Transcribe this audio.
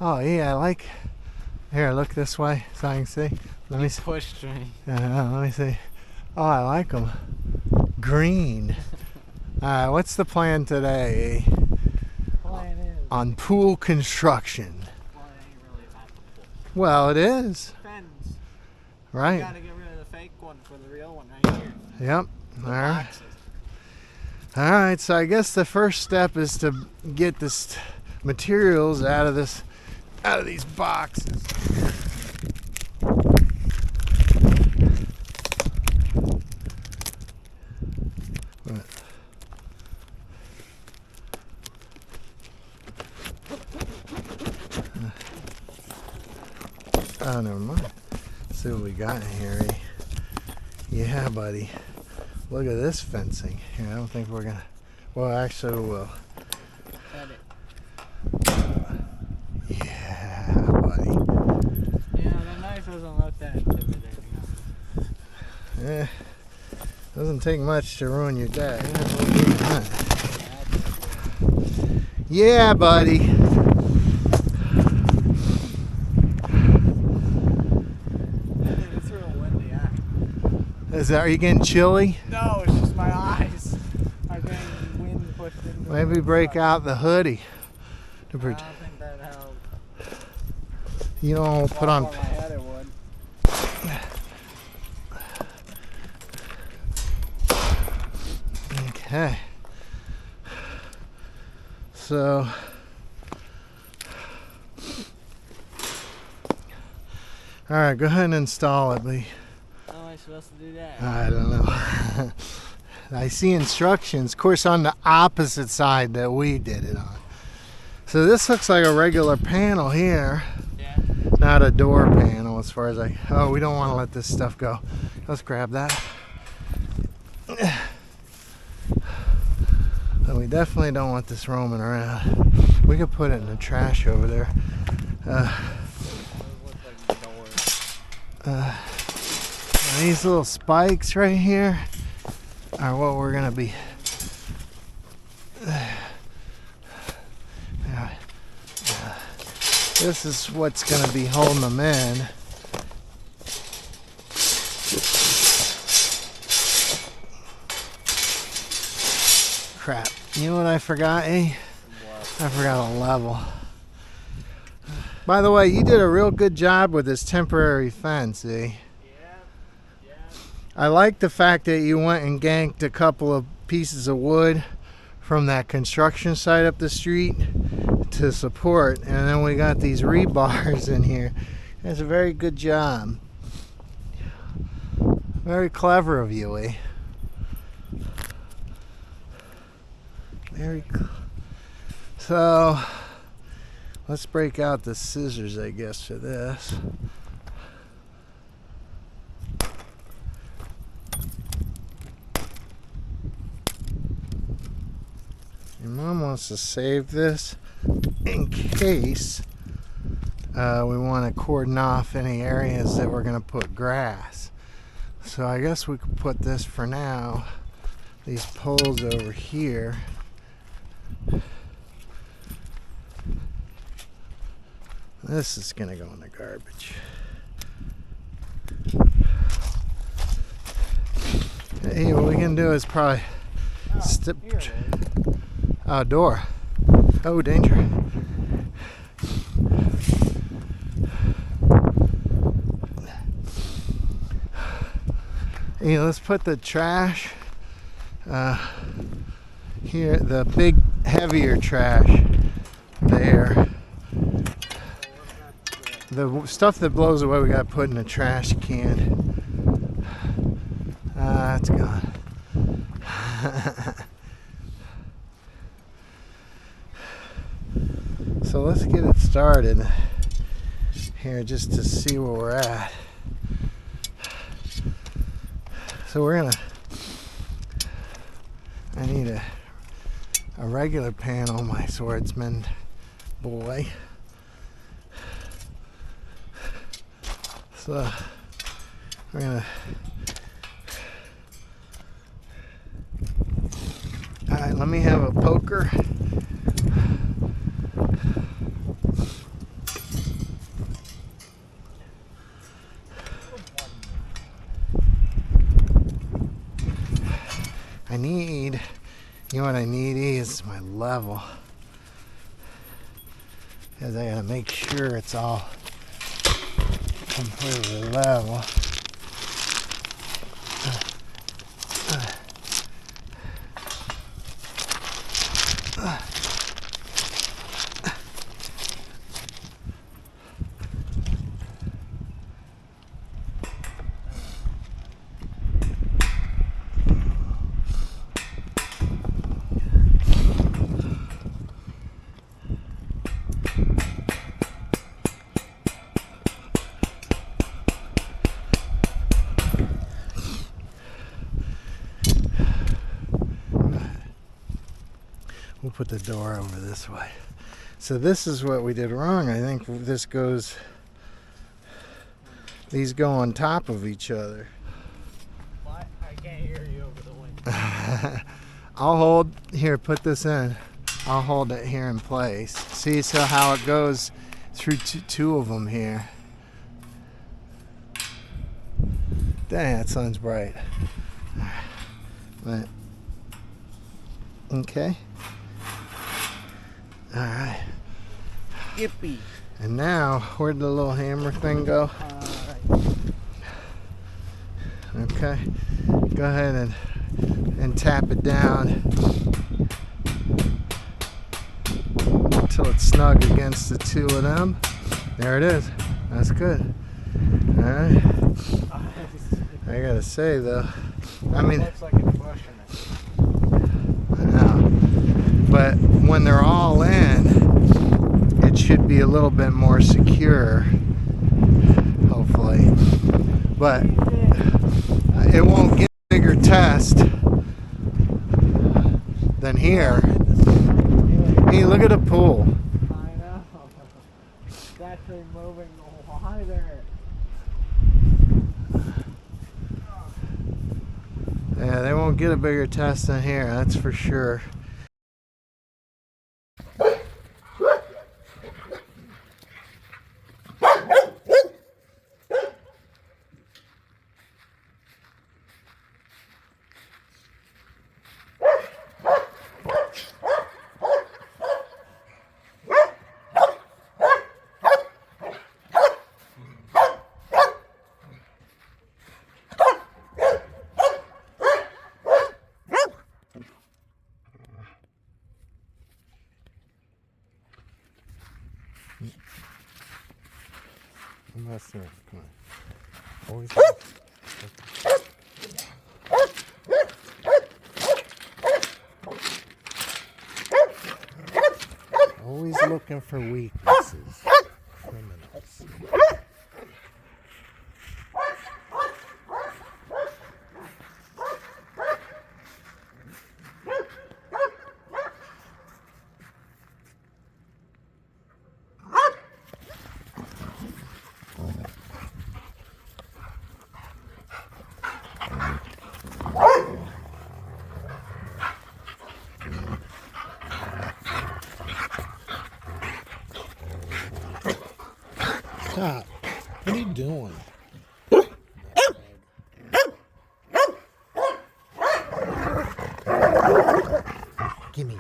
Oh yeah, I like. Here, look this way so I can see. Let me see. Pushed me. Let me see. Oh, I like them. Green. What's the plan today? Plan is. On pool construction. Well, it ain't really about the pool. Well, it is. Depends. Right. You gotta get rid of the fake one for the real one right here. Yep. The All right. boxes. All right. So I guess the first step is to get this materials out of these boxes. Oh, never mind. Let's see what we got in here. Yeah, buddy. Look at this fencing. Here, I don't think we're gonna. Well, actually, we will. Cut it. Yeah, buddy. Yeah, the knife doesn't look that intimidating. Doesn't take much to ruin your day. Yeah, buddy. It's real windy. Are you getting chilly? No, it's just my eyes. I'm getting wind pushed into Maybe break out the hoodie. I don't think that helped. You don't put on. My head it would. Okay. So. All right, go ahead and install it, Lee. How am I supposed to do that? I don't know. I see instructions, of course, on the opposite side that we did it on. So this looks like a regular panel here, Yeah. not a door panel as far as oh, we don't want to let this stuff go. Let's grab that. And we definitely don't want this roaming around. We could put it in the trash over there. These little spikes right here are what we're gonna be. This is what's gonna be holding them in. Crap. You know what I forgot, eh? I forgot a level. By the way, you did a real good job with this temporary fence, eh? Yeah. I like the fact that you went and ganked a couple of pieces of wood from that construction site up the street to support, and then we got these rebars in here. That's a very good job. Very clever of you, eh? Very cool. So let's break out the scissors, I guess, for this. Your mom wants to save this in case we want to cordon off any areas that we're going to put grass. So I guess we could put this for now. These poles over here. This is going to go in the garbage. Hey, what we can do is probably door. Oh, danger. Hey, let's put the trash here, the big heavier trash there. The stuff that blows away we got to put in a trash can. It's gone. So let's get it started here just to see where we're at. So we're gonna, I need a regular panel, my swordsman boy. So we're gonna, all right, let me have a poker. You know what I need is my level. Because I gotta make sure it's all completely level. We'll put the door over this way. So this is what we did wrong. I think this goes, these go on top of each other. What? I can't hear you over the wind. I'll hold, here, put this in. I'll hold it here in place. See so how it goes through two of them here. Dang, that sun's bright. Right. Okay. All right. Yippee. And now, where'd the little hammer thing go? Okay. Go ahead and tap it down until it's snug against the two of them. There it is. That's good. All right. I gotta say though, I mean, looks like it's pushing it. I know. But when they're all in, it should be a little bit more secure, hopefully. But it won't get a bigger test than here. Hey, look at the pool. I know. It's actually moving wider. Yeah, they won't get a bigger test than here, that's for sure. Come on. Always always looking for weaknesses. Criminals. Stop. What are you doing? Give me it.